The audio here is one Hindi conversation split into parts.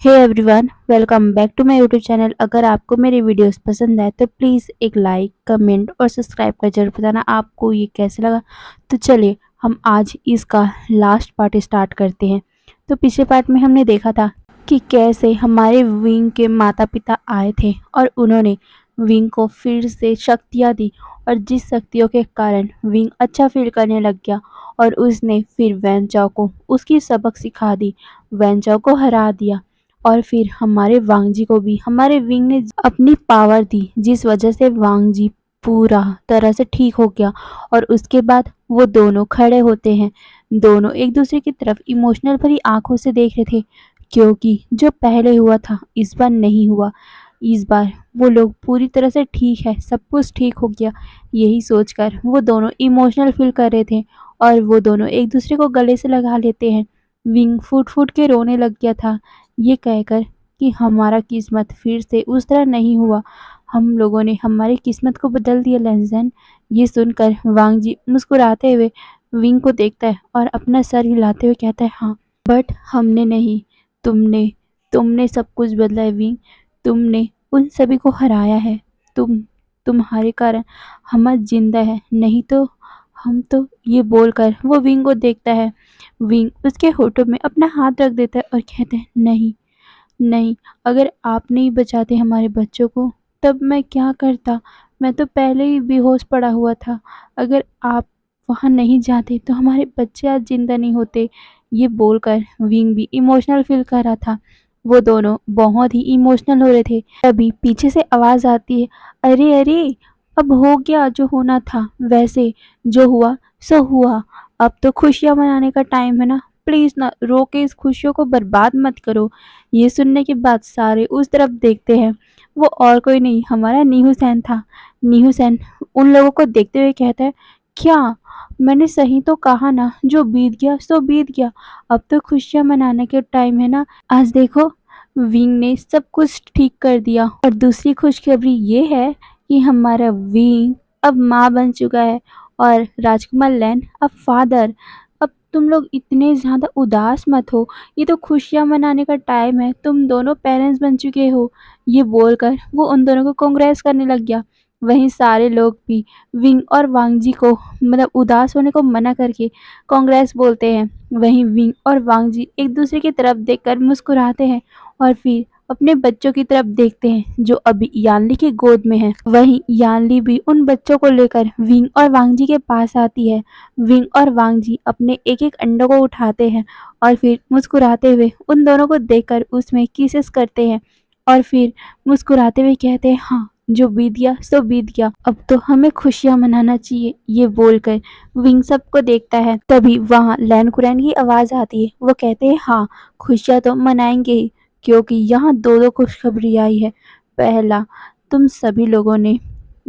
Hey everyone, welcome back to my YouTube channel. अगर आपको मेरी वीडियोस पसंद आए तो प्लीज़ एक लाइक, कमेंट और सब्सक्राइब कर जरूर बताना आपको ये कैसे लगा। तो चलिए हम आज इसका लास्ट पार्ट स्टार्ट करते हैं। तो पिछले पार्ट में हमने देखा था कि कैसे हमारे विंग के माता पिता आए थे और उन्होंने विंग को फिर से शक्तियाँ दी और जिस शक्तियों के कारण विंग अच्छा फील करने लग गया और उसने फिर वैनचाओ को उसकी सबक सिखा दी, वैनचाओ को हरा दिया। और फिर हमारे वांगजी को भी हमारे विंग ने अपनी पावर दी जिस वजह से वांगजी पूरा तरह से ठीक हो गया। और उसके बाद वो दोनों खड़े होते हैं, दोनों एक दूसरे की तरफ इमोशनल भरी आंखों से देख रहे थे क्योंकि जो पहले हुआ था इस बार नहीं हुआ। इस बार वो लोग पूरी तरह से ठीक है, सब कुछ ठीक हो गया, यही सोचकर वो दोनों इमोशनल फील कर रहे थे और वो दोनों एक दूसरे को गले से लगा लेते हैं। विंग फूट फूट के रोने लग गया था ये कहकर कि हमारा किस्मत फिर से उस तरह नहीं हुआ, हम लोगों ने हमारी किस्मत को बदल दिया लैंजन। ये सुनकर वांगजी मुस्कुराते हुए विंग को देखता है और अपना सर हिलाते हुए कहता है, हाँ बट हमने नहीं, तुमने तुमने सब कुछ बदला है विंग, तुमने उन सभी को हराया है। तुम्हारे कारण हम आज जिंदा है, नहीं तो हम तो। ये बोलकर वो विंग को देखता है, विंग उसके होठों में अपना हाथ रख देता है और कहता है, नहीं नहीं, अगर आप नहीं बचाते हमारे बच्चों को तब मैं क्या करता, मैं तो पहले ही बेहोश पड़ा हुआ था। अगर आप वहाँ नहीं जाते तो हमारे बच्चे आज जिंदा नहीं होते। ये बोलकर विंग भी इमोशनल फील कर रहा था, वो दोनों बहुत ही इमोशनल हो रहे थे। तभी पीछे से आवाज़ आती है, अरे अरे, अब हो गया जो होना था, वैसे जो हुआ सो हुआ, अब तो खुशियाँ मनाने का टाइम है ना, प्लीज़ ना रो के इस खुशियों को बर्बाद मत करो। ये सुनने के बाद सारे उस तरफ देखते हैं, वो और कोई नहीं हमारा नीहू सैन था। नीहू सैन उन लोगों को देखते हुए कहता है, क्या मैंने सही तो कहा ना, जो बीत गया सो बीत गया, अब तो खुशियाँ मनाने के टाइम है ना। आज देखो विंग ने सब कुछ ठीक कर दिया और दूसरी खुशखबरी ये है कि हमारा विंग अब माँ बन चुका है और राजकुमार लैन अब फादर। अब तुम लोग इतने ज़्यादा उदास मत हो, ये तो खुशियाँ मनाने का टाइम है, तुम दोनों पेरेंट्स बन चुके हो। ये बोलकर वो उन दोनों को कांग्रेस करने लग गया। वहीं सारे लोग भी विंग और वांगजी को मतलब उदास होने को मना करके कांग्रेस बोलते हैं। वहीं विंग और वांगजी एक दूसरे की तरफ देखकर मुस्कुराते हैं और फिर अपने बच्चों की तरफ देखते हैं जो अभी यानली की गोद में है। वहीं यानली भी उन बच्चों को लेकर विंग और वांगजी के पास आती है। विंग और वांगजी अपने एक एक अंडों को उठाते हैं और फिर मुस्कुराते हुए उन दोनों को देखकर उसमें किसेस करते हैं और फिर मुस्कुराते हुए कहते हैं, हाँ जो बीत गया सो बीत गया, अब तो हमें खुशियां मनाना चाहिए। ये बोलकर विंग सबको देखता है। तभी वहाँ लैन कुरैन की आवाज़ आती है, वो कहते हैं, हाँ खुशियां तो मनाएंगे ही, क्योंकि यहाँ दो दो खुशखबरी आई है। पहला, तुम सभी लोगों ने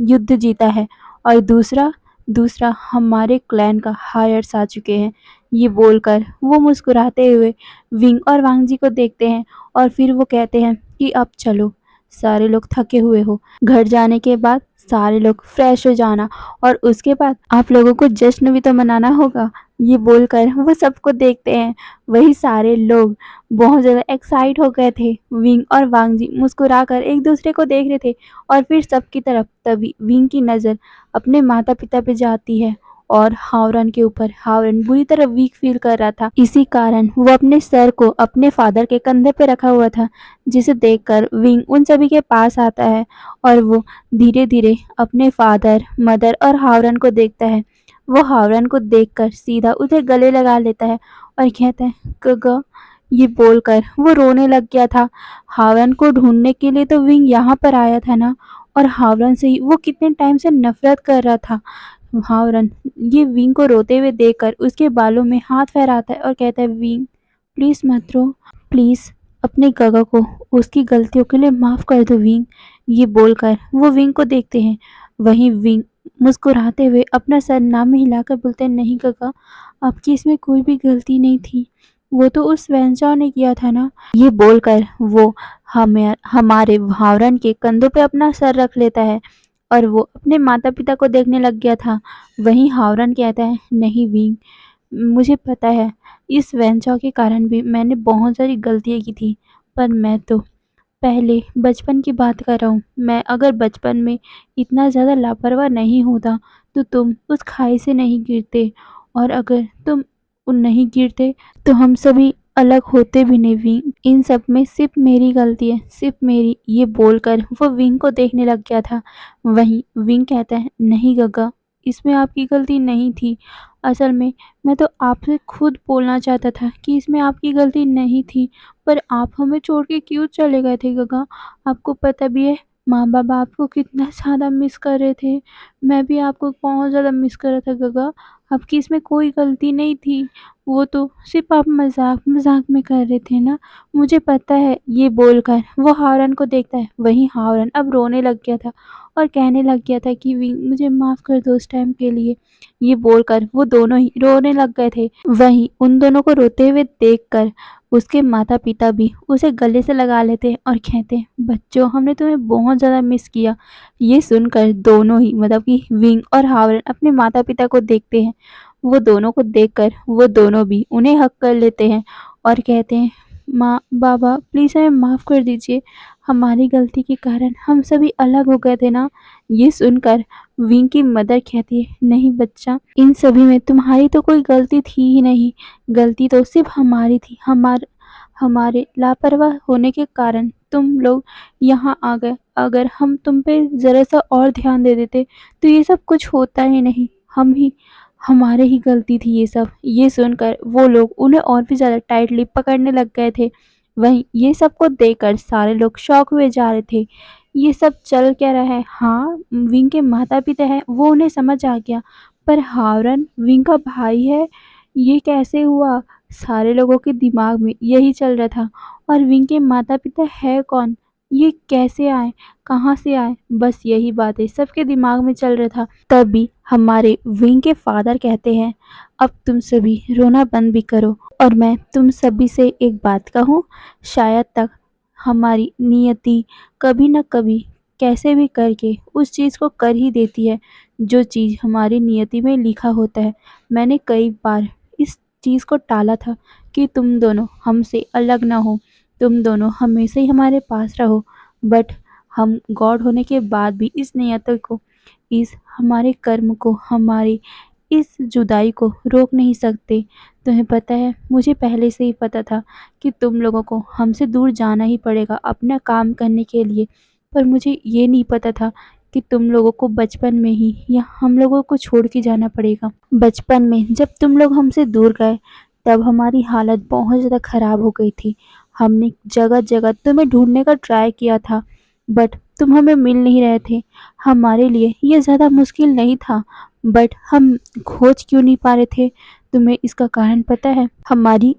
युद्ध जीता है और दूसरा दूसरा हमारे क्लैन का हायर्स आ चुके हैं। ये बोलकर वो मुस्कुराते हुए विंग और वांगजी को देखते हैं और फिर वो कहते हैं कि अब चलो, सारे लोग थके हुए हो, घर जाने के बाद सारे लोग फ्रेश हो जाना और उसके बाद आप लोगों को जश्न भी तो मनाना होगा। ये बोलकर वो सबको देखते हैं। वही सारे लोग बहुत ज़्यादा एक्साइट हो गए थे। विंग और वांगजी मुस्कुराकर एक दूसरे को देख रहे थे और फिर सबकी तरफ। तभी विंग की नज़र अपने माता पिता पे जाती है और हावरन के ऊपर। हावरन बुरी तरह वीक फील कर रहा था, इसी कारण वो अपने सर को अपने फादर के कंधे पे रखा हुआ था, जिसे देखकर विंग उन सभी के पास आता है और वो धीरे धीरे अपने फादर, मदर और हावरन को देखता है। वो हावरन को देखकर सीधा उसे गले लगा लेता है और कहता है, गगा। ये बोलकर वो रोने लग गया था। हावरन को ढूंढने के लिए तो विंग यहाँ पर आया था ना, और हावरन से ही वो कितने टाइम से नफरत कर रहा था। हावरन ये विंग को रोते हुए देखकर उसके बालों में हाथ फहराता है और कहता है, विंग प्लीज़ मत रो, प्लीज़ अपने गगा को उसकी गलतियों के लिए माफ़ कर दो विंग। ये बोलकर वो विंग को देखते हैं। वहीं विंग मुस्कुराते हुए अपना सर नाम में हिलाकर बोलते हैं, नहीं गगा, आपकी इसमें कोई भी गलती नहीं थी, वो तो उस वेंचाओ ने किया था ना। ये बोलकर वो हमारे हावरन के कंधों पे अपना सर रख लेता है और वो अपने माता पिता को देखने लग गया था। वहीं हावरन कहता है, नहीं विंग, मुझे पता है इस वेंचाओ के कारण भी मैंने बहुत सारी गलतियाँ की थी, पर मैं तो पहले बचपन की बात कर रहा हूँ। मैं अगर बचपन में इतना ज़्यादा लापरवाह नहीं होता तो तुम उस खाई से नहीं गिरते, और अगर तुम नहीं गिरते तो हम सभी अलग होते भी नहीं विंग। इन सब में सिर्फ मेरी गलती है, सिर्फ मेरी। ये बोलकर वो विंग को देखने लग गया था। वहीं विंग कहता है, नहीं गग्गा, इसमें आपकी गलती नहीं थी। असल में मैं तो आपसे खुद बोलना चाहता था कि इसमें आपकी गलती नहीं थी, पर आप हमें छोड़ के क्यों चले गए थे गग्गा? आपको पता भी है माँ-बाप आपको कितना ज़्यादा मिस कर रहे थे। मैं भी आपको बहुत ज़्यादा मिस कर रहा था गग्गा। आपकी इसमें कोई गलती नहीं थी। वो तो सिर्फ़ आप मज़ाक-मज़ाक में कर रहे थे ना, मुझे पता है। ये बोलकर वो हावरन को देखता है। वहीं हावरन अब रोने लग गया था और कहने लग गया था कि विंग मुझे माफ़ कर दो उस टाइम के लिए। ये बोलकर वो दोनों ही रोने लग गए थे। वहीं उन दोनों को रोते हुए देखकर उसके माता-पिता भी उसे गले से लगा लेते हैं और कहते हैं, बच्चों हमने तुम्हें बहुत ज़्यादा मिस किया। ये सुनकर दोनों ही मतलब कि विंग और हावरन अपने माता-पिता को देखते हैं। वो दोनों को देखकर वो दोनों भी उन्हें हग कर लेते हैं और कहते हैं, माँ बाबा प्लीज़ हमें माफ़ कर दीजिए, हमारी गलती के कारण हम सभी अलग हो गए थे ना। ये सुनकर विंग की मदर कहती है, नहीं बच्चा, इन सभी में तुम्हारी तो कोई गलती थी ही नहीं। गलती तो सिर्फ हमारी थी। हमारे लापरवाह होने के कारण तुम लोग यहाँ आ गए। अगर हम तुम पे ज़रा सा और ध्यान दे देते तो ये सब कुछ होता ही नहीं। हमारे ही गलती थी ये सब। ये सुनकर वो लोग उन्हें और भी ज़्यादा टाइटली पकड़ने लग गए थे। वहीं ये सब को देखकर सारे लोग शॉक हुए जा रहे थे। ये सब चल क्या रहा है? हाँ, विंग के माता-पिता हैं, वो उन्हें समझ आ गया। पर हावरन विंग का भाई है, ये कैसे हुआ? सारे लोगों के दिमाग में यही चल रहा था। और विंग के माता-पिता है कौन? ये कैसे आए? कहाँ से आए? बस यही बातें सबके दिमाग में चल रहा था। तभी हमारे विंग के फादर कहते हैं, अब तुम सभी रोना बंद भी करो और मैं तुम सभी से एक बात कहूँ, शायद तक हमारी नियति कभी न कभी कैसे भी करके उस चीज़ को कर ही देती है जो चीज़ हमारी नियति में लिखा होता है। मैंने कई बार इस चीज़ को टाला था कि तुम दोनों हमसे अलग ना हो, तुम दोनों हमेशा ही हमारे पास रहो, बट हम गॉड होने के बाद भी इस नियति को, इस हमारे कर्म को, हमारी इस जुदाई को रोक नहीं सकते। तुम्हें पता है, मुझे पहले से ही पता था कि तुम लोगों को हमसे दूर जाना ही पड़ेगा अपना काम करने के लिए, पर मुझे ये नहीं पता था कि तुम लोगों को बचपन में ही या हम लोगों को छोड़ के जाना पड़ेगा। बचपन में जब तुम लोग हमसे दूर गए तब हमारी हालत बहुत ज़्यादा ख़राब हो गई थी। हमने जगह-जगह तुम्हें ढूँढने का ट्राई किया था, बट तुम हमें मिल नहीं रहे थे। हमारे लिए ये ज़्यादा मुश्किल नहीं था, बट हम खोज क्यों नहीं पा रहे थे? तुम्हें इसका कारण पता है? हमारी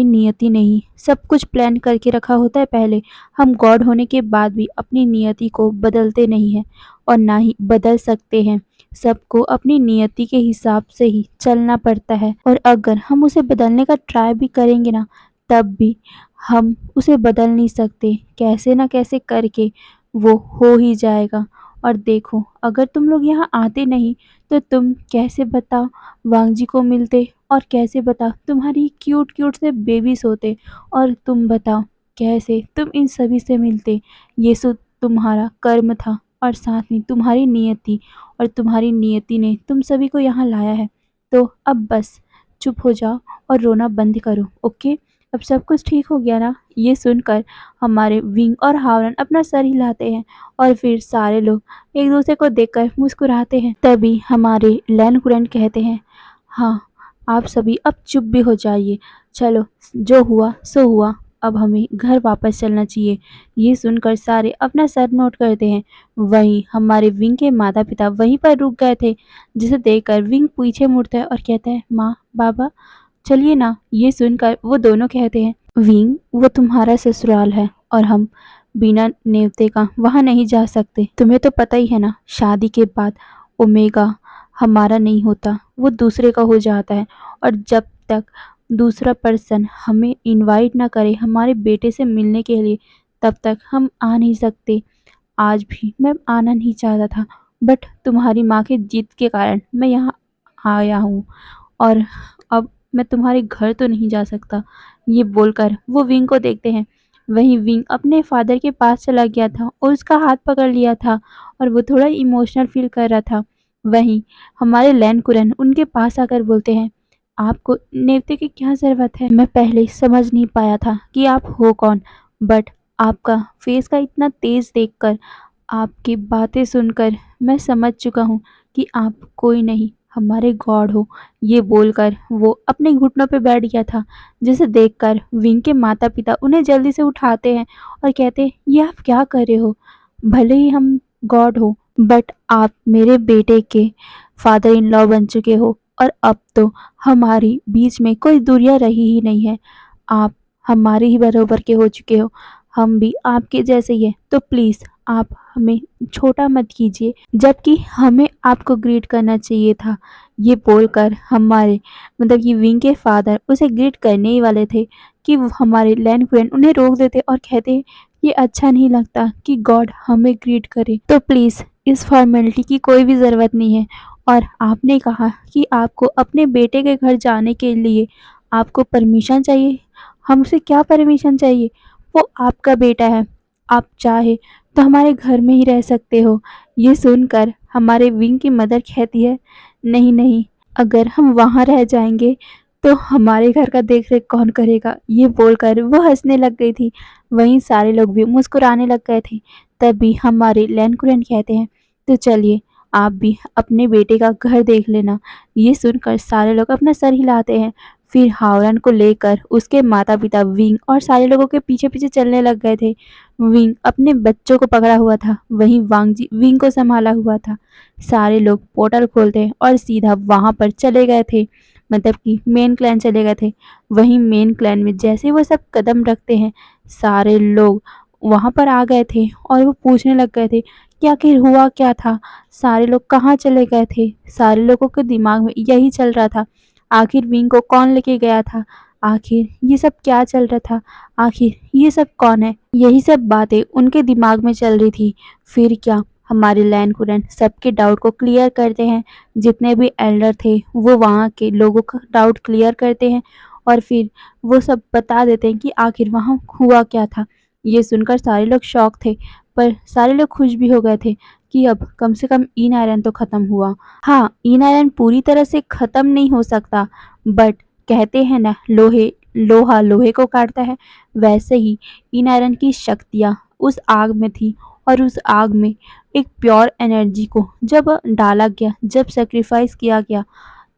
नियति ने ही सब कुछ प्लान करके रखा होता है पहले। हम गॉड होने के बाद भी अपनी नियति को बदलते नहीं हैं और ना ही बदल सकते हैं। सबको अपनी नियति के हिसाब से ही चलना पड़ता है, और अगर हम उसे बदलने का ट्राई भी करेंगे ना, तब भी हम उसे बदल नहीं सकते। कैसे ना कैसे करके वो हो ही जाएगा। और देखो, अगर तुम लोग यहाँ आते नहीं तो तुम कैसे बताओ वांगजी को मिलते, और कैसे बताओ तुम्हारी क्यूट क्यूट से बेबीज होते, और तुम बताओ कैसे तुम इन सभी से मिलते। ये सब तुम्हारा कर्म था और साथ में तुम्हारी नियति, और तुम्हारी नियति ने तुम सभी को यहाँ लाया है। तो अब बस चुप हो जाओ और रोना बंद करो, ओके? अब सब कुछ ठीक हो गया ना? ये सुनकर हमारे विंग और हावरन अपना सर हिलाते हैं और फिर सारे लोग एक दूसरे को देखकर मुस्कुराते हैं। तभी हमारे लैन-कुरैन कहते हैं, हाँ, आप सभी अब चुप भी हो जाइए। चलो, जो हुआ सो हुआ, अब हमें घर वापस चलना चाहिए। ये सुनकर सारे अपना सर नोट करते हैं। वहीं हमारे विंग के माता-पिता वहीं पर रुक गए थे, जिसे देखकर विंग पीछे मुड़ता है और कहता है, माँ, बाबा, चलिए ना। ये सुनकर वो दोनों कहते हैं, विंग, वो तुम्हारा ससुराल है और हम बिना नेवते का वहाँ नहीं जा सकते। तुम्हें तो पता ही है ना, शादी के बाद ओमेगा हमारा नहीं होता, वो दूसरे का हो जाता है, और जब तक दूसरा पर्सन हमें इनवाइट ना करे हमारे बेटे से मिलने के लिए, तब तक हम आ नहीं सकते। आज भी मैं आना नहीं चाहता था, बट तुम्हारी माँ की जिद के कारण मैं यहाँ आया हूँ, और अब मैं तुम्हारे घर तो नहीं जा सकता। ये बोलकर वो विंग को देखते हैं। वहीं विंग अपने फादर के पास चला गया था और उसका हाथ पकड़ लिया था और वो थोड़ा इमोशनल फील कर रहा था। वहीं हमारे लैन कुरन उनके पास आकर बोलते हैं, आपको नेवते की क्या ज़रूरत है? मैं पहले समझ नहीं पाया था कि आप हो कौन, बट आपका फेस का इतना तेज़ देखकर, आपकी बातें सुनकर मैं समझ चुका हूँ कि आप कोई नहीं, हमारे गॉड हो। ये बोलकर वो अपने घुटनों पे बैठ गया था, जिसे देखकर विंग के माता-पिता उन्हें जल्दी से उठाते हैं और कहते हैं, ये आप क्या कर रहे हो? भले ही हम गॉड हो, बट आप मेरे बेटे के फादर इन लॉ बन चुके हो और अब तो हमारी बीच में कोई दूरियां रही ही नहीं है। आप हमारे ही बराबर के हो चुके हो, हम भी आपके जैसे ही हैं, तो प्लीज़ आप हमें छोटा मत कीजिए, जबकि हमें आपको ग्रीट करना चाहिए था। ये बोलकर हमारे मतलब कि विंग के फादर उसे ग्रीट करने ही वाले थे कि वो हमारे लैंड क्वीन उन्हें रोक देते और कहते, ये अच्छा नहीं लगता कि गॉड हमें ग्रीट करे, तो प्लीज़ इस फॉर्मेलिटी की कोई भी ज़रूरत नहीं है। और आपने कहा कि आपको अपने बेटे के घर जाने के लिए आपको परमिशन चाहिए। हमसे क्या परमिशन चाहिए? वो आपका बेटा है, आप चाहे तो हमारे घर में ही रह सकते हो। ये सुनकर हमारे विंग की मदर कहती है, नहीं नहीं, अगर हम वहाँ रह जाएंगे तो हमारे घर का देख रेख कौन करेगा? ये बोलकर वो हंसने लग गई थी। वहीं सारे लोग भी मुस्कुराने लग गए थे। तभी हमारे लैंड कहते हैं, तो चलिए आप भी अपने बेटे का घर देख लेना। ये सुनकर सारे लोग अपना सर हिलाते हैं। फिर हावरन को लेकर उसके माता-पिता विंग और सारे लोगों के पीछे-पीछे चलने लग गए थे। विंग अपने बच्चों को पकड़ा हुआ था, वहीं वांगजी विंग को संभाला हुआ था। सारे लोग पोर्टल खोलते हैं और सीधा वहाँ पर चले गए थे, मतलब कि मेन क्लैन चले गए थे। वहीं मेन क्लैन में जैसे ही वो सब कदम रखते हैं, सारे लोग वहाँ पर आ गए थे और वो पूछने लग गए थे कि आखिर हुआ क्या था? सारे लोग कहाँ चले गए थे? सारे लोगों के दिमाग में यही चल रहा था, आखिर विंग को कौन लेके गया था? आखिर ये सब क्या चल रहा था? आखिर ये सब कौन है? यही सब बातें उनके दिमाग में चल रही थी। फिर क्या, हमारे लैन कुरन सबके डाउट को क्लियर करते हैं। जितने भी एल्डर थे वो वहाँ के लोगों का डाउट क्लियर करते हैं और फिर वो सब बता देते हैं कि आखिर वहाँ हुआ क्या था। ये सुनकर सारे लोग शॉक थे, पर सारे लोग खुश भी हो गए थे कि अब कम से कम इन आयरन तो ख़त्म हुआ। हाँ, इन आयरन पूरी तरह से ख़त्म नहीं हो सकता, बट कहते हैं ना, लोहा लोहे को काटता है, वैसे ही इन आयरन की शक्तियाँ उस आग में थी और उस आग में एक प्योर एनर्जी को जब डाला गया, जब सैक्रिफाइस किया गया,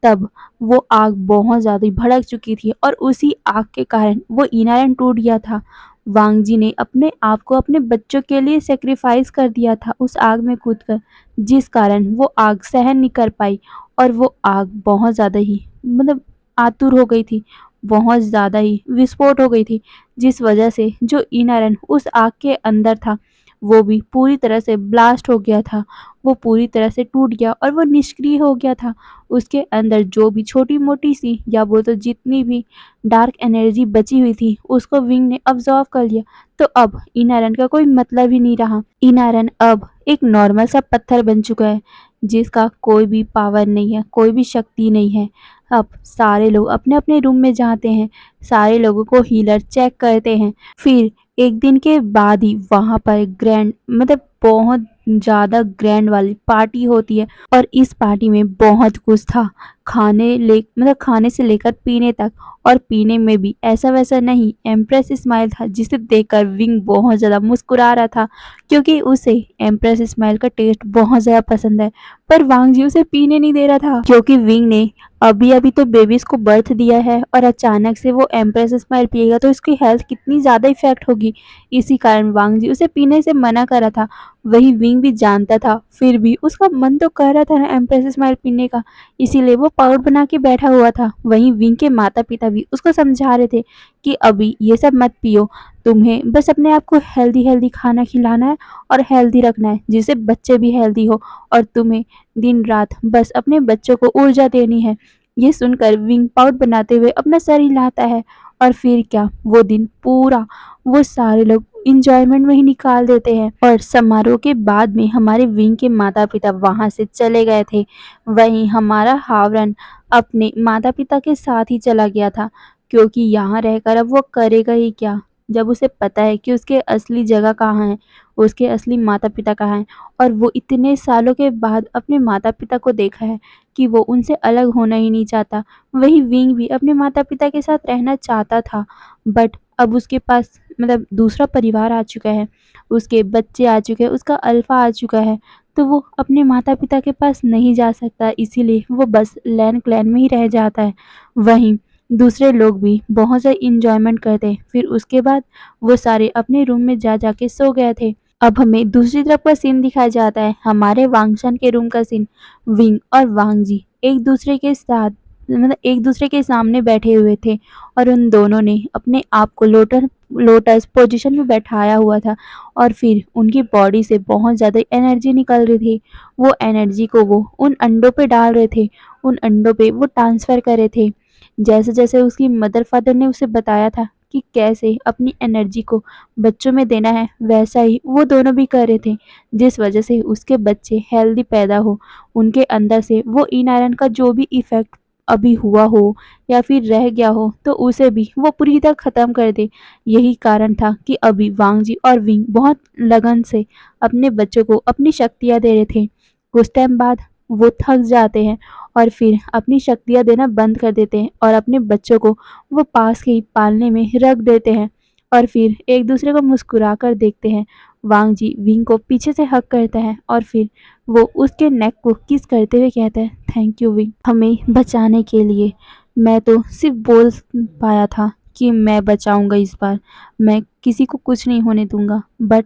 तब वो आग बहुत ज़्यादा भड़क चुकी थी और उसी आग के कारण वो इन आयरन टूट गया था। वांगजी ने अपने आप को अपने बच्चों के लिए सैक्रिफाइस कर दिया था उस आग में कूदकर, जिस कारण वो आग सहन नहीं कर पाई और वो आग बहुत ज़्यादा ही मतलब आतुर हो गई थी, बहुत ज़्यादा ही विस्फोट हो गई थी, जिस वजह से जो इनारन उस आग के अंदर था वो भी पूरी तरह से ब्लास्ट हो गया था। वो पूरी तरह से टूट गया और वो निष्क्रिय हो गया था। उसके अंदर जो भी छोटी-मोटी सी या बोलो तो जितनी भी डार्क एनर्जी बची हुई थी उसको विंग ने अब्ज़ॉर्ब कर लिया। तो अब इन आयरन का कोई मतलब ही नहीं रहा। इन आयरन अब एक नॉर्मल सा पत्थर बन चुका है, जिसका कोई भी पावर नहीं है, कोई भी शक्ति नहीं है। अब सारे लोग अपने-अपने रूम में जाते हैं, सारे लोगों को हीलर चेक करते हैं। फिर एक दिन के बाद ही वहाँ पर ग्रैंड मतलब बहुत ज़्यादा ग्रैंड वाली पार्टी होती है और इस पार्टी में बहुत कुछ था। खाने से लेकर पीने तक, और पीने में भी ऐसा-वैसा नहीं, एम्प्रेस स्माइल था, जिसे देखकर विंग बहुत ज़्यादा मुस्कुरा रहा था क्योंकि उसे एम्प्रेस स्माइल का टेस्ट बहुत ज़्यादा पसंद है। पर वांग जी उसे पीने नहीं दे रहा था क्योंकि विंग ने अभी-अभी तो बेबीज़ को बर्थ दिया है और अचानक से वो एम्प्रेस स्माइल पिएगा तो इसकी हेल्थ कितनी ज़्यादा इफ़ेक्ट होगी। इसी कारण वांग जी उसे पीने से मना कर रहा था। वही विंग भी जानता था, फिर भी उसका मन तो कर रहा था ना एम्प्रेस स्माइल पीने का, इसीलिए वो पाउडर बना के बैठा हुआ था। वहीं विंग के माता-पिता भी उसको समझा रहे थे कि अभी ये सब मत पियो, तुम्हें बस अपने आप को हेल्दी-हेल्दी खाना खिलाना है और हेल्दी रखना है, जिससे बच्चे भी हेल्दी हो और तुम्हें दिन-रात बस अपने बच्चों को ऊर्जा देनी है। ये सुनकर विंग पाउडर बनाते हुए अपना सर हिलाता है और फिर क्या, वो दिन पूरा वो सारे लोग एंजॉयमेंट में ही निकाल देते हैं और समारोह के बाद में हमारे विंग के माता-पिता वहाँ से चले गए थे। वहीं हमारा हावरन अपने माता-पिता के साथ ही चला गया था क्योंकि यहाँ रहकर अब वो करेगा ही क्या? जब उसे पता है कि उसके असली जगह कहाँ है, उसके असली माता-पिता कहाँ हैं और वो इतने सालों के बाद अपने माता-पिता को देखा है कि वो उनसे अलग होना ही नहीं चाहता। वहीं विंग भी अपने माता-पिता के साथ रहना चाहता था, बट अब उसके पास मतलब दूसरा परिवार आ चुका है, उसके बच्चे आ चुके हैं, उसका अल्फ़ा आ चुका है, तो वो अपने माता-पिता के पास नहीं जा सकता, इसीलिए वो बस लैन क्लैन में ही रह जाता है। वहीं दूसरे लोग भी बहुत ज़्यादा एन्जॉयमेंट करते हैं। फिर उसके बाद वो सारे अपने रूम में जा के सो गए थे। अब हमें दूसरी तरफ का सीन दिखाया जाता है, हमारे वांगशन के रूम का सीन। विंग और वांगजी एक दूसरे के साथ मतलब एक दूसरे के सामने बैठे हुए थे और उन दोनों ने अपने आप को लोटस पोजीशन में बैठाया हुआ था और फिर उनकी बॉडी से बहुत ज़्यादा एनर्जी निकल रही थी। वो एनर्जी को वो उन अंडों पे डाल रहे थे, उन अंडों पे वो ट्रांसफ़र कर रहे थे। जैसे-जैसे उसकी मदर फादर ने उसे बताया था कि कैसे अपनी एनर्जी को बच्चों में देना है, वैसा ही वो दोनों भी कर रहे थे, जिस वजह से उसके बच्चे हेल्दी पैदा हो, उनके अंदर से वो इन आयरन का जो भी इफ़ेक्ट अभी हुआ हो या फिर रह गया हो, तो उसे भी वो पूरी तरह ख़त्म कर दे। यही कारण था कि अभी वांगजी और विंग बहुत लगन से अपने बच्चों को अपनी शक्तियाँ दे रहे थे। कुछ टाइम बाद वो थक जाते हैं और फिर अपनी शक्तियाँ देना बंद कर देते हैं और अपने बच्चों को वो पास ही पालने में रख देते हैं और फिर एक दूसरे को मुस्कुरा कर देखते हैं। वांग जी विंग को पीछे से हग करता है और फिर वो उसके नेक को किस करते हुए कहता है, थैंक यू विंग, हमें बचाने के लिए। मैं तो सिर्फ बोल पाया था कि मैं बचाऊंगा इस बार, मैं किसी को कुछ नहीं होने दूंगा, बट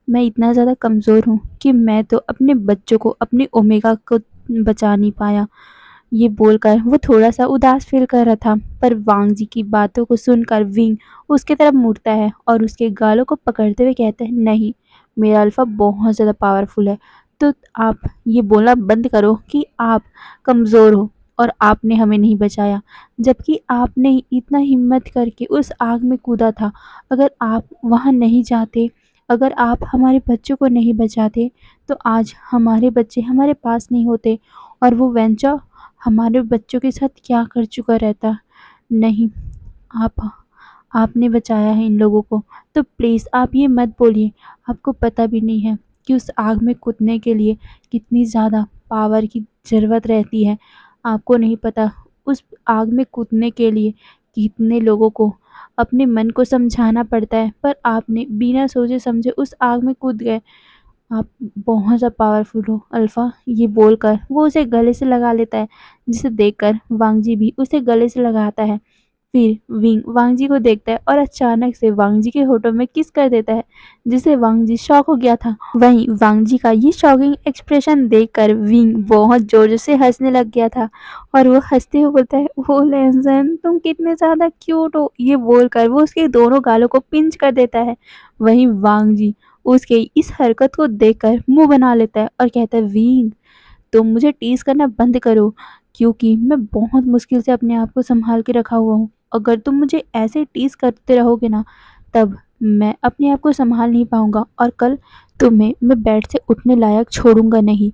मैं इतना ज़्यादा कमज़ोर हूँ कि मैं तो अपने बच्चों को, अपनी ओमेगा को बचा नहीं पाया। ये बोलकर वो थोड़ा-सा उदास फ़ील कर रहा था, पर वांग जी की बातों को सुनकर विंग उसकी तरफ मुड़ता है और उसके गालों को पकड़ते हुए कहता है, नहीं, मेरा अल्फ़ा बहुत ज़्यादा पावरफुल है, तो आप ये बोलना बंद करो कि आप कमज़ोर हो और आपने हमें नहीं बचाया, जबकि आपने ही इतना हिम्मत करके उस आग में कूदा था। अगर आप वहाँ नहीं जाते, अगर आप हमारे बच्चों को नहीं बचाते, तो आज हमारे बच्चे हमारे पास नहीं होते और वो वेंचर हमारे बच्चों के साथ क्या कर चुका रहता। नहीं, आप आपने बचाया है इन लोगों को, तो प्लीज़ आप ये मत बोलिए। आपको पता भी नहीं है कि उस आग में कूदने के लिए कितनी ज़्यादा पावर की ज़रूरत रहती है। आपको नहीं पता उस आग में कूदने के लिए कितने लोगों को अपने मन को समझाना पड़ता है, पर आपने बिना सोचे समझे उस आग में कूद गए। आप बहुत ज़्यादा पावरफुल हो अल्फ़ा, ये बोलकर वो उसे गले से लगा लेता है, जिसे देखकर वांगजी भी उसे गले से लगाता है। फिर विंग वांगजी को देखता है और अचानक से वांगजी के होठों में किस कर देता है, जिससे वांगजी शॉक हो गया था। वहीं वांगजी का ये शॉकिंग एक्सप्रेशन देखकर विंग बहुत जोर से हंसने लग गया था और वो हंसते हुए बोलता है, ओह लेज़न, तुम कितने ज़्यादा क्यूट हो। ये बोलकर वो उसके दोनों गालों को पिंच कर देता है। वहीं वांगजी उसके इस हरकत को देखकर मुंह बना लेता है और कहता है, विंग, तुम मुझे टीज़ करना बंद करो, क्योंकि मैं बहुत मुश्किल से अपने आप को सँभाल के रखा हुआ हूँ। अगर तुम मुझे ऐसे टीज़ करते रहोगे ना, तब मैं अपने आप को सँभाल नहीं पाऊँगा और कल तुम्हें मैं बेड से उठने लायक छोड़ूँगा नहीं।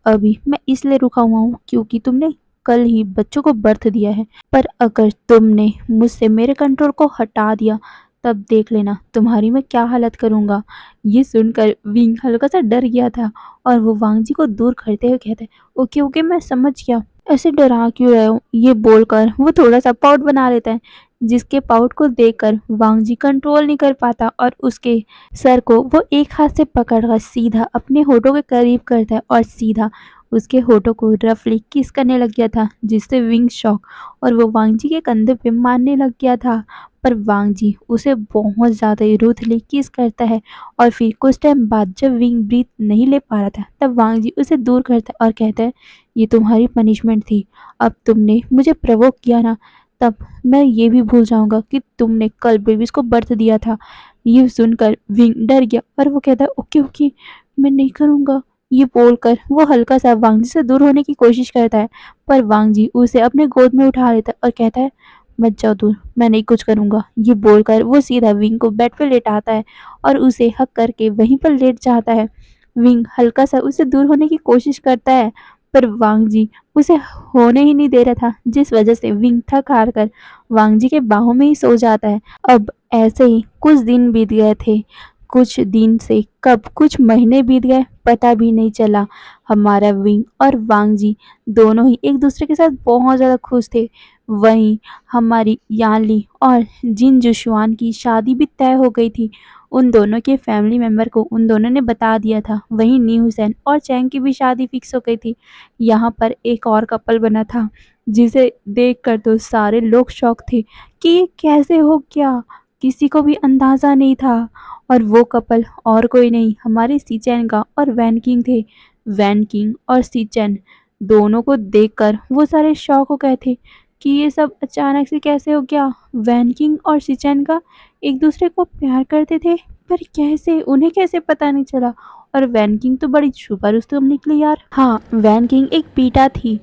अभी मैं इसलिए रुका हुआ हूँ क्योंकि तुमने कल ही बच्चों को बर्थ दिया है, पर अगर तुमने मुझसे मेरे कंट्रोल को हटा दिया, तब देख लेना तुम्हारी मैं क्या हालत करूँगा। ये सुनकर विंग हल्का-सा डर गया था और वो वांगजी को दूर करते हुए कहता है, ओके ओके, मैं समझ गया, ऐसे डरा क्यों रहे हो। ये बोलकर वो थोड़ा-सा पाउट बना लेता है, जिसके पाउट को देखकर वांगजी कंट्रोल नहीं कर पाता और उसके सर को वो एक हाथ से पकड़कर सीधा अपने होठों के करीब करता है और सीधा उसके होठों को रफली किस करने लग गया था, जिससे विंग शॉक और वो वांगजी के कंधे पे मारने लग गया था। पर वांगजी उसे बहुत ज़्यादा ही रूथली किस करता है और फिर कुछ टाइम बाद जब विंग ब्रीथ नहीं ले पा रहा था, तब वांगजी उसे दूर करता है और कहता है, ये तुम्हारी पनिशमेंट थी। अब तुमने मुझे प्रवोक किया ना, तब मैं ये भी भूल जाऊंगा कि तुमने कल बेबीज को बर्थ दिया था। ये सुनकर विंग डर गया और वो कहता है, ओके ओके, मैं नहीं करूँगा। ये बोलकर वो हल्का सा वांगजी से दूर होने की कोशिश करता है, पर वांगजी उसे अपने गोद में उठा लेता है और कहता है, मत जाओ दूर, मैं नहीं कुछ करूँगा। ये बोलकर वो सीधा विंग को बेड पे लेटाता है और उसे हग करके वहीं पर लेट जाता है। विंग हल्का सा उससे दूर होने की कोशिश करता है, पर वांग जी उसे होने ही नहीं दे रहा था, जिस वजह से विंग थक हार कर वांग जी के बाहों में ही सो जाता है। अब ऐसे ही कुछ दिन बीत गए थे। कुछ दिन से कब कुछ महीने बीत गए पता भी नहीं चला। हमारा विंग और वांग जी दोनों ही एक दूसरे के साथ बहुत ज़्यादा खुश थे। वहीं हमारी यानली और जिन जुशुआन की शादी भी तय हो गई थी। उन दोनों के फैमिली मेंबर को उन दोनों ने बता दिया था। वहीं नी हुसैन और चैंग की भी शादी फिक्स हो गई थी। यहाँ पर एक और कपल बना था, जिसे देखकर तो सारे लोग शॉक थे कि ये कैसे हो गया, किसी को भी अंदाज़ा नहीं था। और वो कपल और कोई नहीं, हमारे सीचैन का और वैन किंग थे। वैन किंग और सीचैन दोनों को देखकर वो सारे शॉक हो गए थे कि ये सब अचानक से कैसे हो गया। वैन किंग और सीचैन का एक दूसरे को प्यार करते थे, पर कैसे, उन्हें कैसे पता नहीं चला। और वैन किंग तो बड़ी छुपा रुस्तम निकली यार। हाँ, वैन किंग एक बीटा थी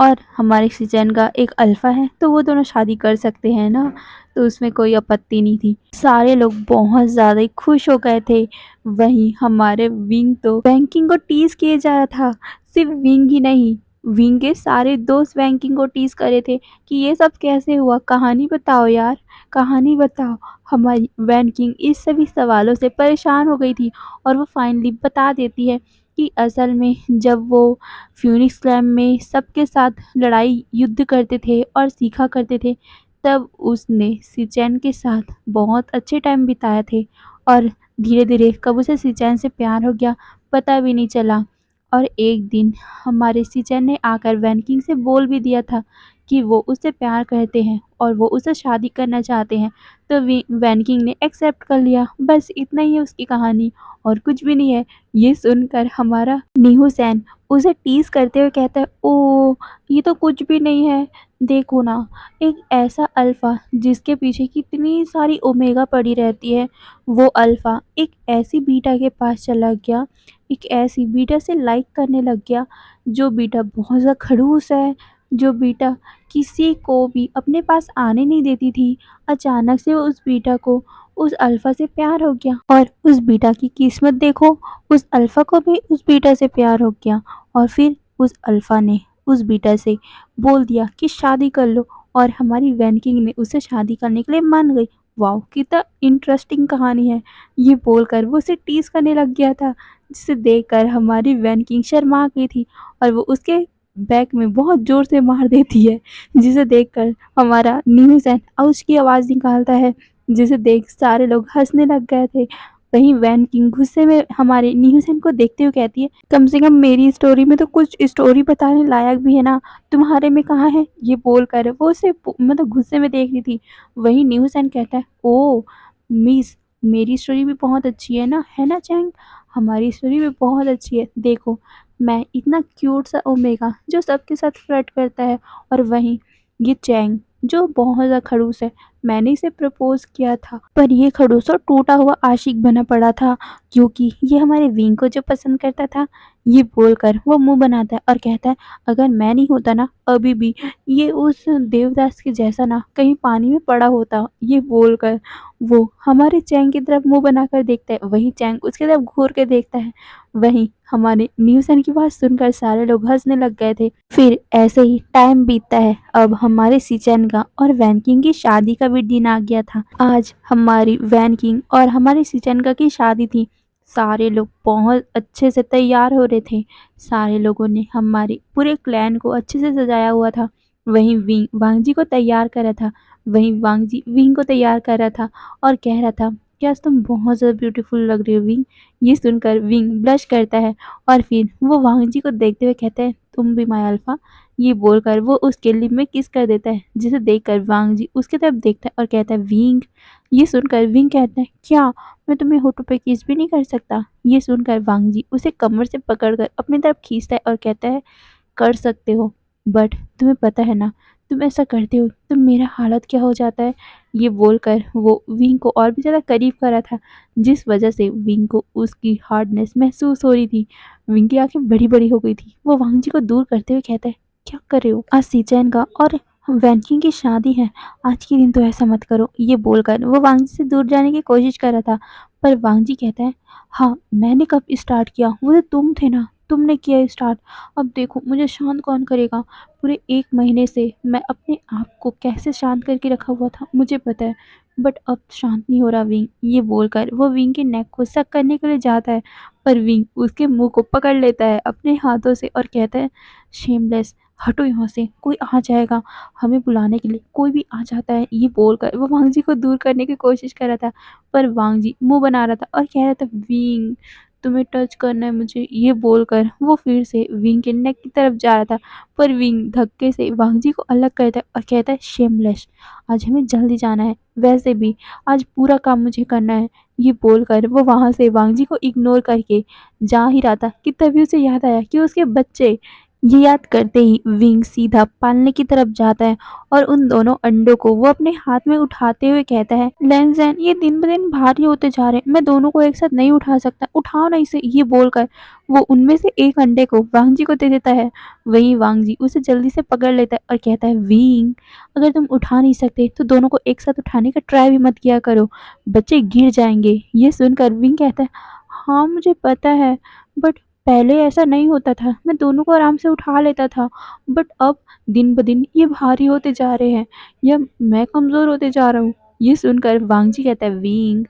और हमारे सीजन का एक अल्फा है, तो वो दोनों शादी कर सकते हैं ना, तो उसमें कोई आपत्ति नहीं थी। सारे लोग बहुत ज़्यादा ही खुश हो गए थे। वहीं हमारे विंग तो बैंकिंग को टीज किए जा रहा था। सिर्फ विंग ही नहीं, विंग के सारे दोस्त बैंकिंग को टीज करे थे कि ये सब कैसे हुआ, कहानी बताओ यार, कहानी बताओ। हमारी वैन किंग इस सभी सवालों से परेशान हो गई थी और वो फाइनली बता देती है कि असल में जब वो फ्यूनिक्स क्लैम में सबके साथ लड़ाई युद्ध करते थे और सीखा करते थे, तब उसने सिचैन के साथ बहुत अच्छे टाइम बिताए थे और धीरे धीरे कब उसे सिचैन से प्यार हो गया पता भी नहीं चला। और एक दिन हमारे सिचैन ने आकर वैनकिंग से बोल भी दिया था कि वो उससे प्यार करते हैं और वो उससे शादी करना चाहते हैं, तो वैनकिंग ने एक्सेप्ट कर लिया। बस इतना ही है उसकी कहानी, और कुछ भी नहीं है। ये सुनकर हमारा नीहू सैन उसे टीज करते हुए कहता है, ओ ये तो कुछ भी नहीं है, देखो ना, एक ऐसा अल्फा जिसके पीछे कितनी सारी ओमेगा पड़ी रहती है, वो अल्फा एक ऐसी बीटा के पास चला गया, एक ऐसी बीटा से लाइक करने लग गया जो बीटा बहुत ज़्यादा खड़ूस है, जो बीटा किसी को भी अपने पास आने नहीं देती थी। अचानक से उस बीटा को उस अल्फा से प्यार हो गया और उस बीटा की किस्मत देखो, उस अल्फा को भी उस बीटा से प्यार हो गया। और फिर उस अल्फा ने उस बीटा से बोल दिया कि शादी कर लो, और हमारी वैन किंग ने उससे शादी करने के लिए मान गई। वाओ, कितना इंटरेस्टिंग कहानी है। ये बोलकर वो उसे टीज करने लग गया था, जिसे देखकर हमारी वैन किंग शर्मा गई थी और वो उसके बैक में बहुत जोर से मार देती है, जिसे देखकर हमारा न्यूज़ आउच की आवाज़ निकालता है, जिसे देख सारे लोग हंसने लग गए थे। वहीं वैन किंग गुस्से में हमारे न्यूसेन को देखते हुए कहती है, कम से कम मेरी स्टोरी में तो कुछ स्टोरी बताने लायक भी है ना, तुम्हारे में कहाँ है। ये बोलकर वो उसे मतलब गुस्से में देख रही थी। वहीं न्यूसेन कहता है, ओ मिस, मेरी स्टोरी भी बहुत अच्छी है ना चैंग, हमारी स्टोरी भी बहुत अच्छी है। देखो, मैं इतना क्यूट सा ओमेगा जो सबके साथ फ्लर्ट करता है, और वहीं ये चैंग जो बहुत ज़्यादा खड़ूस है, मैंने इसे प्रपोज किया था, पर ये खड़ूस और टूटा हुआ आशिक बना पड़ा था, क्योंकि ये हमारे विंग को जो पसंद करता था। ये बोलकर वो मुंह बनाता है और कहता है, अगर मैं नहीं होता ना, अभी भी ये उस देवदास के जैसा ना कहीं पानी में पड़ा होता। ये बोलकर वो हमारे चैंग की तरफ मुंह बनाकर देखता है, वहीं चैंग उसकी तरफ घूर के देखता है। वहीं हमारे न्यूसन की बात सुनकर सारे लोग हंसने लग गए थे। फिर ऐसे ही टाइम बीतता है। अब हमारे सीचैन का और वैन किंग की शादी का भी दिन आ गया था। आज हमारी वैन किंग और हमारे सीचैन का की शादी थी। सारे लोग बहुत अच्छे से तैयार हो रहे थे। सारे लोगों ने हमारे पूरे क्लैन को अच्छे से सजाया हुआ था। वहीं विंग वांगजी को तैयार कर रहा था। वहीं वांगजी विंग को तैयार कर रहा था और कह रहा था कि आज तुम बहुत ज़्यादा ब्यूटीफुल लग रही हो विंग। ये सुनकर विंग ब्लश करता है और फिर वो वांगजी को देखते हुए कहता है, तुम भी माय अल्फा। ये बोलकर वो उसके लिप में किस कर देता है, जिसे देखकर वांगजी उसकी तरफ देखता है और कहता है, विंग। ये सुनकर विंग कहता है, क्या मैं तुम्हें होठों पे किस भी नहीं कर सकता। ये सुनकर वांगजी उसे कमर से पकड़कर अपनी तरफ खींचता है और कहता है, कर सकते हो, बट तुम्हें पता है ना, तुम ऐसा करते हो तो मेरा हालत क्या हो जाता है। ये बोलकर वो विंग को और भी ज़्यादा करीब कर रहा था, जिस वजह से विंग को उसकी हार्डनेस महसूस हो रही थी। विंग की आंखें बड़ी बड़ी हो गई थी। वो वांगजी को दूर करते हुए कहता है, क्या कर रहे हो, आज सीचैन का और वैनकिंग की शादी है, आज के दिन तो ऐसा मत करो। ये बोलकर वो वांगजी से दूर जाने की कोशिश कर रहा था, पर वांगजी कहता है, हाँ मैंने कब स्टार्ट किया, वो तो तुम थे ना, तुमने किया स्टार्ट, अब देखो मुझे शांत कौन करेगा। पूरे 1 महीने से मैं अपने आप को कैसे शांत करके रखा हुआ था मुझे पता है, बट अब शांत नहीं हो रहा विंग। ये बोलकर वो विंग के नेक को सक करने के लिए जाता है, पर विंग उसके मुँह को पकड़ लेता है अपने हाथों से और कहता है, शेमलेस, हटो यहाँ से, कोई आ जाएगा हमें बुलाने के लिए, कोई भी आ जाता है। ये बोलकर वो वांग जी को दूर करने की कोशिश कर रहा था, पर वांग जी मुँह बना रहा था और कह रहा था, विंग तुम्हें टच करना है मुझे। ये बोलकर वो फिर से विंग के नेक की तरफ जा रहा था, पर विंग धक्के से वांग जी को अलग करता है और कहता है, शेमलेस, आज हमें जल्दी जाना है, वैसे भी आज पूरा काम मुझे करना है। ये बोलकर वो वहाँ से वांग जी को इग्नोर करके जा ही रहा था कि तभी उसे याद आया कि उसके बच्चे। ये याद करते ही विंग सीधा पालने की तरफ जाता है और उन दोनों अंडों को वो अपने हाथ में उठाते हुए कहता है, लेंसैन, ये दिन ब दिन भारी होते जा रहे हैं, मैं दोनों को एक साथ नहीं उठा सकता, उठाओ ना इसे। ये बोलकर वो उनमें से एक अंडे को वांग जी को दे देता है। वहीं वांग जी उसे जल्दी से पकड़ लेता है और कहता है, विंग, अगर तुम उठा नहीं सकते तो दोनों को एक साथ उठाने का ट्राई भी मत किया करो, बच्चे गिर जाएंगे। ये सुनकर विंग कहता है, हाँ मुझे पता है, बट पहले ऐसा नहीं होता था, मैं दोनों को आराम से उठा लेता था, बट अब दिन ब दिन ये भारी होते जा रहे हैं या मैं कमज़ोर होते जा रहा हूँ। ये सुनकर वांग जी कहता है, विंग,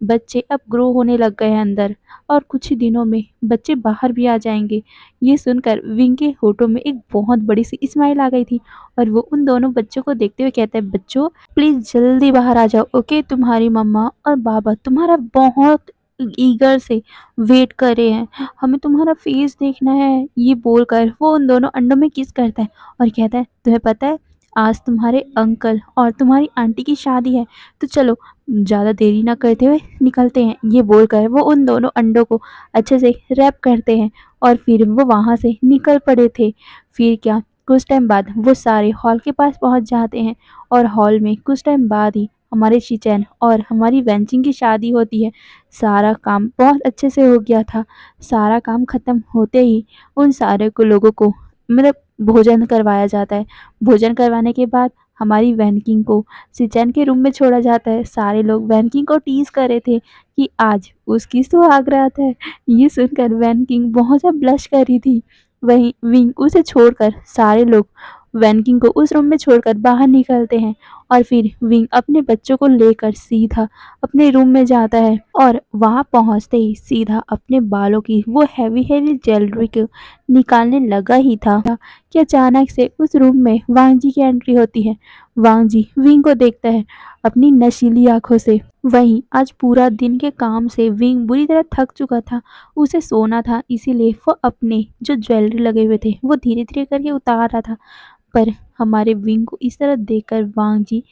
बच्चे अब ग्रो होने लग गए हैं अंदर, और कुछ ही दिनों में बच्चे बाहर भी आ जाएंगे। ये सुनकर विंग के होठों में एक बहुत बड़ी सी स्माइल आ गई थी और वो उन दोनों बच्चों को देखते हुए कहता है, बच्चों प्लीज़ जल्दी बाहर आ जाओ, ओके, तुम्हारी मम्मा और बाबा तुम्हारा बहुत ईगर से वेट कर रहे हैं, हमें तुम्हारा फेस देखना है। ये बोलकर वो उन दोनों अंडों में किस करता है और कहता है, तुम्हें पता है आज तुम्हारे अंकल और तुम्हारी आंटी की शादी है, तो चलो ज़्यादा देरी ना करते हुए निकलते हैं। ये बोलकर वो उन दोनों अंडों को अच्छे से रैप करते हैं और फिर वो वहाँ से निकल पड़े थे। फिर क्या, कुछ टाइम बाद वो सारे हॉल के पास पहुँच जाते हैं और हॉल में कुछ टाइम बाद ही हमारे शिचैन और हमारी वेंचिंग की शादी होती है। सारा काम बहुत अच्छे से हो गया था। सारा काम ख़त्म होते ही उन सारे को लोगों को मतलब भोजन करवाया जाता है। भोजन करवाने के बाद हमारी वैनकिंग को सिचैन के रूम में छोड़ा जाता है। सारे लोग वैनकिंग को टीज़ कर रहे थे कि आज उसकी सुहागरात है। ये सुनकर वैनकिंग बहुत ज़्यादा ब्लश कर रही थी। वहीं विंग उसे छोड़कर सारे लोग वैनकिंग को उस रूम में छोड़कर बाहर निकलते हैं और फिर विंग अपने बच्चों को लेकर सीधा अपने रूम में जाता है और वहाँ पहुँचते ही सीधा अपने बालों की वो हैवी हैवी ज्वेलरी को निकालने लगा ही था कि अचानक से उस रूम में वांग जी की एंट्री होती है। वांग जी विंग को देखता है अपनी नशीली आंखों से। वहीं आज पूरा दिन के काम से विंग बुरी तरह थक चुका था, उसे सोना था, इसीलिए वो अपने जो ज्वेलरी लगे हुए थे वो धीरे धीरे करके उतार रहा था। पर हमारे विंग को इस तरह देखकर वांग जी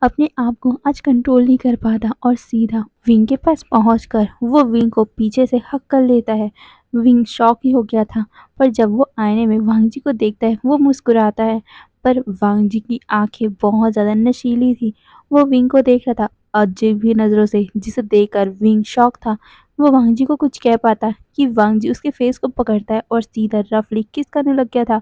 अपने आप को आज कंट्रोल नहीं कर पाता और सीधा विंग के पास पहुंचकर वो विंग को पीछे से हक कर लेता है। विंग शॉक ही हो गया था, पर जब वो आईने में वांग जी को देखता है वो मुस्कुराता है, पर वांग जी की आंखें बहुत ज़्यादा नशीली थी। वो विंग को देख रहा था अजीब भी नज़रों से, जिसे देखकर विंग शॉक था। वो वांग जी को कुछ कह पाता कि वांग जी उसके फेस को पकड़ता है और सीधा रफली किस करने लग गया था।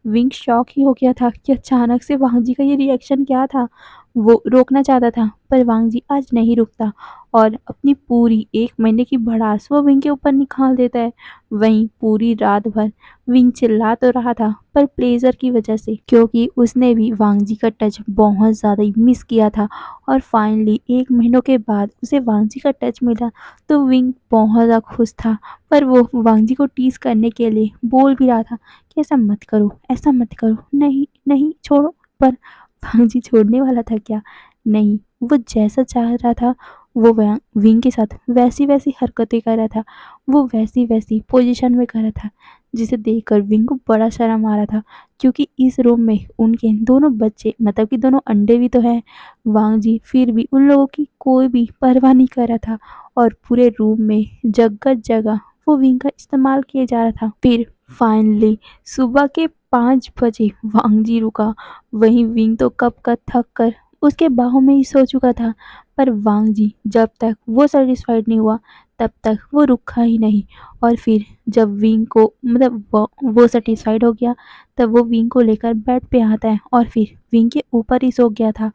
विंग शॉक ही हो गया था कि अचानक से वांग जी का ये रिएक्शन क्या था। वो रोकना चाहता था, पर वांग जी आज नहीं रुकता और अपनी पूरी 1 महीने की भड़ास वो विंग के ऊपर निकाल देता है। वहीं पूरी रात भर विंग चिल्ला तो रहा था, पर प्लेजर की वजह से, क्योंकि उसने भी वांग जी का टच बहुत ज़्यादा ही मिस किया था और फाइनली 1 महीनों के बाद उसे वांग जी का टच मिला तो विंग बहुत ज़्यादा खुश था। पर वो वांग जी को टीज़ करने के लिए बोल भी रहा था कि ऐसा मत करो, ऐसा मत करो, नहीं नहीं छोड़ो, पर वांग जी छोड़ने वाला था क्या? नहीं, वो जैसा चाह रहा था वो विंग के साथ वैसी वैसी हरकतें कर रहा था, वो वैसी वैसी पोजीशन में कर रहा था, जिसे देखकर विंग को बड़ा शर्म आ रहा था, क्योंकि इस रूम में उनके दोनों बच्चे मतलब कि दोनों अंडे भी तो हैं। वांग जी फिर भी उन लोगों की कोई भी परवाह नहीं कर रहा था और पूरे रूम में जगह जगह वो विंग का इस्तेमाल किया जा रहा था। फिर फाइनली सुबह के 5 बजे वांग जी रुका। वहीं विंग तो कब का थक कर उसके बाहों में ही सो चुका था, पर वांग जी जब तक वो सेटिस्फाइड नहीं हुआ तब तक वो रुका ही नहीं। और फिर जब विंग को मतलब वो सेटिस्फाइड हो गया, तब वो विंग को लेकर बेड पे आता है और फिर विंग के ऊपर ही सो गया था।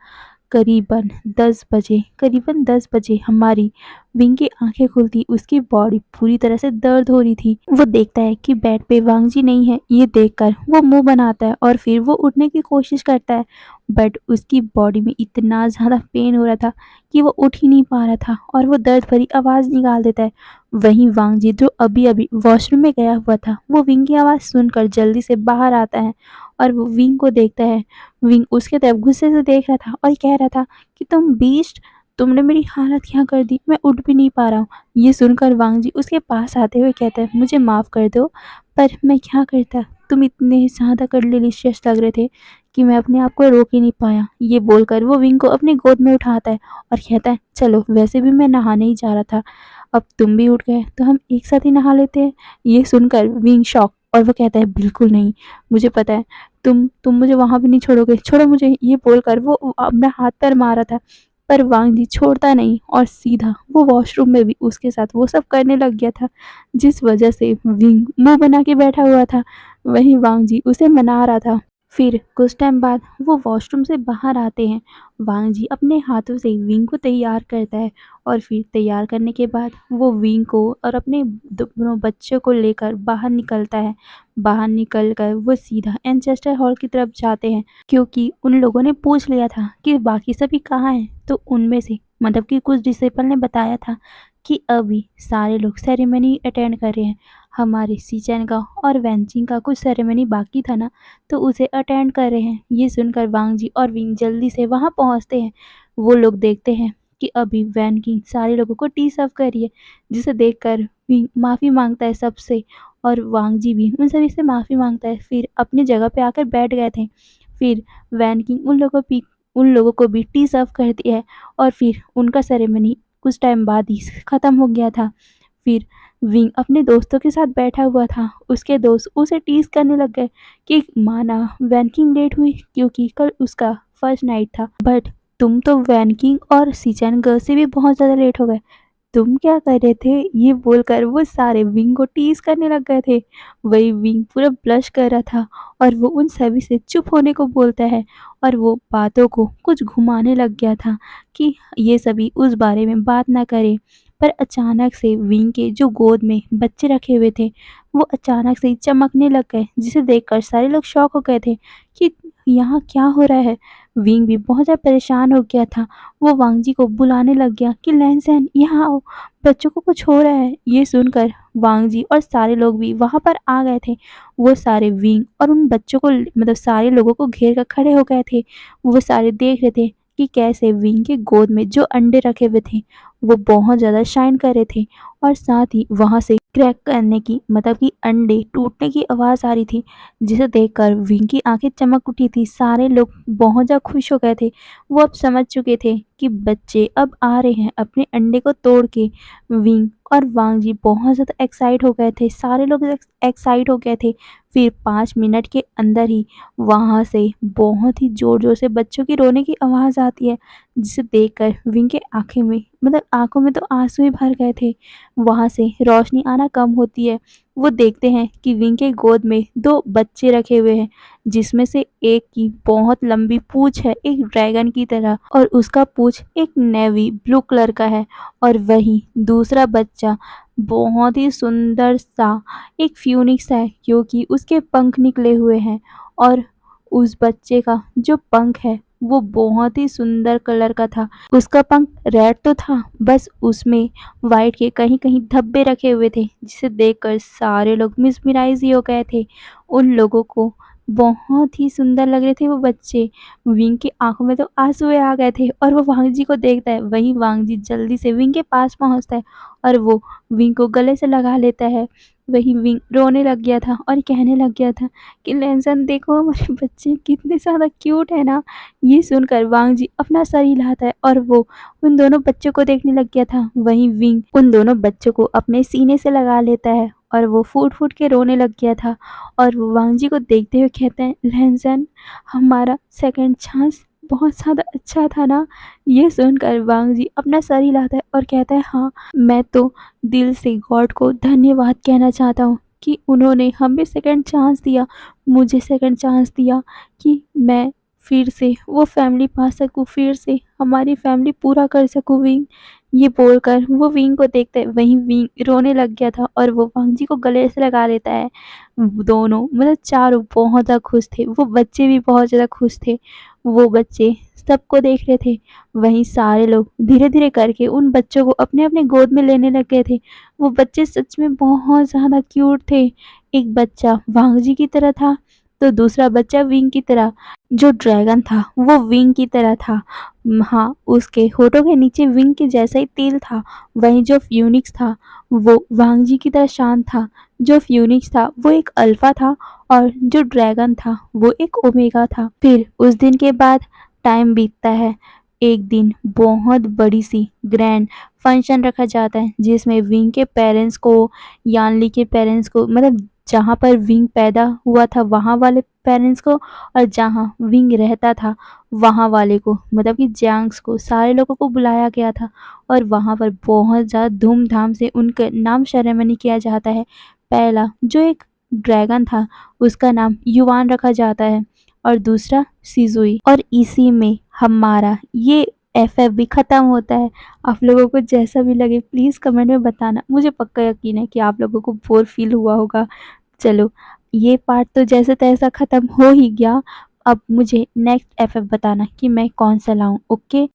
करीबन 10 बजे हमारी विंग की आंखें खुलती, उसकी बॉडी पूरी तरह से दर्द हो रही थी। वो देखता है कि बेड पे वांगजी नहीं है। ये देखकर वो मुंह बनाता है और फिर वो उठने की कोशिश करता है, बट उसकी बॉडी में इतना ज़्यादा पेन हो रहा था कि वो उठ ही नहीं पा रहा था और वो दर्द भरी आवाज़ निकाल देता है। वहीं वांगजी जो अभी अभी वॉशरूम में गया हुआ था, वो विंग की आवाज़ सुनकर जल्दी से बाहर आता है और वो विंग को देखता है। विंग उसके तरफ गुस्से से देख रहा था और कह रहा था कि तुम बीस्ट, तुमने मेरी हालत क्या कर दी, मैं उठ भी नहीं पा रहा हूँ। ये सुनकर वांगजी उसके पास आते हुए कहता है, मुझे माफ़ कर दो, पर मैं क्या करता, तुम इतने ज़्यादा डिलीशियस लग रहे थे कि मैं अपने आप को रोक ही नहीं पाया। ये बोलकर वो विंग को अपनी गोद में उठाता है और कहता है, चलो वैसे भी मैं नहाने ही जा रहा था, अब तुम भी उठ गए तो हम एक साथ ही नहा लेते हैं। ये सुनकर विंग शॉक और वो कहता है, बिल्कुल नहीं, मुझे पता है तुम मुझे वहाँ भी नहीं छोड़ोगे, छोड़ो मुझे। ये बोलकर वो अपना हाथ पैर मारा था, पर वांगजी छोड़ता नहीं और सीधा वो वॉशरूम में भी उसके साथ वो सब करने लग गया था, जिस वजह से विंग मुंह बना के बैठा हुआ था। वहीं वांगजी उसे मना रहा था। फिर कुछ टाइम बाद वो वॉशरूम से बाहर आते हैं। वांगजी अपने हाथों से विंग को तैयार करता है और फिर तैयार करने के बाद वो विंग को और अपने दोनों बच्चों को लेकर बाहर निकलता है। बाहर निकल कर वो सीधा एंचेस्टर हॉल की तरफ जाते हैं, क्योंकि उन लोगों ने पूछ लिया था कि बाकी सभी कहाँ हैं। तो उनमें से मतलब कि कुछ डिसिपल ने बताया था कि अभी सारे लोग सेरेमनी अटेंड कर रहे हैं। हमारे सीचैन का और वैनचिंग का कुछ सेरेमनी बाकी था ना, तो उसे अटेंड कर रहे हैं। ये सुनकर वांगजी और विंग जल्दी से वहाँ पहुँचते हैं। वो लोग देखते हैं कि अभी वैन किंग सारे लोगों को टी सर्व कर रही है, जिसे देखकर विंग माफ़ी मांगता है सबसे और वांगजी भी उन सभी से माफ़ी मांगता है। फिर अपनी जगह पे आकर बैठ गए थे। फिर वैन किंग उन लोगों को भी टी सर्व करती है और फिर उनका सेरेमनी कुछ टाइम बाद ही ख़त्म हो गया था। फिर विंग अपने दोस्तों के साथ बैठा हुआ था। उसके दोस्त उसे टीज़ करने लग गए कि माना वैनकिंग लेट हुई क्योंकि कल उसका फर्स्ट नाइट था, बट तुम तो वैनकिंग और सीचैन गर्ल से भी बहुत ज़्यादा लेट हो गए, तुम क्या कर रहे थे? ये बोलकर वो सारे विंग को टीज़ करने लग गए थे। वही विंग पूरा ब्लश कर रहा था और वो उन सभी से चुप होने को बोलता है और वो बातों को कुछ घुमाने लग गया था कि ये सभी उस बारे में बात ना करें। पर अचानक से विंग के जो गोद में बच्चे रखे हुए थे, वो अचानक से ही चमकने लग गए, जिसे देखकर सारे लोग शॉक हो गए थे कि यहाँ क्या हो रहा है। विंग भी बहुत ज़्यादा परेशान हो गया था। वो वांगजी को बुलाने लग गया कि लैनसेन यहाँ आओ, बच्चों को कुछ हो रहा है। ये सुनकर वांगजी और सारे लोग भी वहाँ पर आ गए थे। वो सारे विंग और उन बच्चों को मतलब सारे लोगों को घेर कर खड़े हो गए थे। वो सारे देख रहे थे कि कैसे विंग के गोद में जो अंडे रखे हुए थे वो बहुत ज़्यादा शाइन कर रहे थे और साथ ही वहाँ से क्रैक करने की मतलब कि अंडे टूटने की आवाज़ आ रही थी, जिसे देखकर विंग की आंखें चमक उठी थी। सारे लोग बहुत ज़्यादा खुश हो गए थे। वो अब समझ चुके थे कि बच्चे अब आ रहे हैं अपने अंडे को तोड़ के। विंग और वांगजी बहुत ज़्यादा एक्साइट हो गए थे, सारे लोग एक्साइट हो गए थे। फिर 5 मिनट के अंदर ही वहाँ से बहुत ही ज़ोर ज़ोर से बच्चों की रोने की आवाज़ आती है, जिसे देखकर विंग के आँखें में मतलब आँखों में तो आंसू ही भर गए थे। वहाँ से रोशनी आना कम होती है। वो देखते हैं कि विंग के गोद में 2 बच्चे रखे हुए हैं, जिसमें से एक की बहुत लंबी पूँछ है, एक ड्रैगन की तरह, और उसका पूँछ एक नेवी ब्लू कलर का है। और वहीं दूसरा बच्चा बहुत ही सुंदर सा एक फ्यूनिक्स है, क्योंकि उसके पंख निकले हुए हैं। और उस बच्चे का जो पंख है वो बहुत ही सुंदर कलर का था। उसका पंख रेड तो था, बस उसमें वाइट के कहीं-कहीं धब्बे रखे हुए थे, जिसे देखकर सारे लोग मिसमराइज़ ही हो गए थे। उन लोगों को बहुत ही सुंदर लग रहे थे वो बच्चे। विंग की आँखों में तो आँसू ही आ गए थे और वो वांगजी को देखता है। वहीं वांगजी जल्दी से विंग के पास पहुँचता है और वो विंग को गले से लगा लेता है। वहीं विंग रोने लग गया था और कहने लग गया था कि लैनसन देखो हमारे बच्चे कितने ज़्यादा क्यूट है ना। ये सुनकर वांगजी अपना सर हिलाता है और वो उन दोनों बच्चों को देखने लग गया था। वहीं विंग उन दोनों बच्चों को अपने सीने से लगा लेता है और वो फूट-फूट के रोने लग गया था। और वो वांगजी को देखते हुए कहते हैं, लैनसन हमारा सेकंड चांस बहुत ज़्यादा अच्छा था ना। ये सुनकर वांगजी अपना सर हिलाता है और कहता है, हाँ, मैं तो दिल से गॉड को धन्यवाद कहना चाहता हूँ कि उन्होंने हमें सेकंड चांस दिया, मुझे सेकंड चांस दिया कि मैं फिर से वो फैमिली पा सकूँ, फिर से हमारी फैमिली पूरा कर सकूँ विंग। ये बोलकर वो विंग को देखते वहीं विंग रोने लग गया था और वो वांगजी को गले से लगा लेता है। दोनों मतलब चारों बहुत ज़्यादा खुश थे, वो बच्चे भी बहुत ज़्यादा खुश थे। वो बच्चे सबको देख रहे थे, वहीं सारे लोग धीरे-धीरे करके उन बच्चों को अपने-अपने गोद में लेने लग गए थे। वो बच्चे सच में बहुत ज़्यादा क्यूट थे। एक बच्चा वांगजी की तरह था, तो दूसरा बच्चा विंग की तरह। जो ड्रैगन था वो विंग की तरह था। हाँ, उसके होठों के नीचे विंग के जैसा ही तिल था। वहीं जो फ्यूनिक्स था वो वांगजी की तरह शांत था। जो फ्यूनिक्स था वो एक अल्फा था और जो ड्रैगन था वो एक ओमेगा था। फिर उस दिन के बाद टाइम बीतता है। एक दिन बहुत बड़ी सी ग्रैंड फंक्शन रखा जाता है जिसमें विंग के पेरेंट्स को, यानली के पेरेंट्स को, मतलब जहाँ पर विंग पैदा हुआ था वहाँ वाले पेरेंट्स को, और जहाँ विंग रहता था वहाँ वाले को, मतलब कि जैंग्स को, सारे लोगों को बुलाया गया था। और वहाँ पर बहुत ज़्यादा धूमधाम से उनका नाम सेरेमनी किया जाता है। पहला जो एक ड्रैगन था उसका नाम युवान रखा जाता है और दूसरा सिजुई। और इसी में हमारा ये एफएफ भी ख़त्म होता है। आप लोगों को जैसा भी लगे प्लीज़ कमेंट में बताना। मुझे पक्का यकीन है कि आप लोगों को बोर फील हुआ होगा। चलो, ये पार्ट तो जैसे-तैसा ख़त्म हो ही गया। अब मुझे नेक्स्ट एफएफ बताना कि मैं कौन-सा लाऊँ, ओके?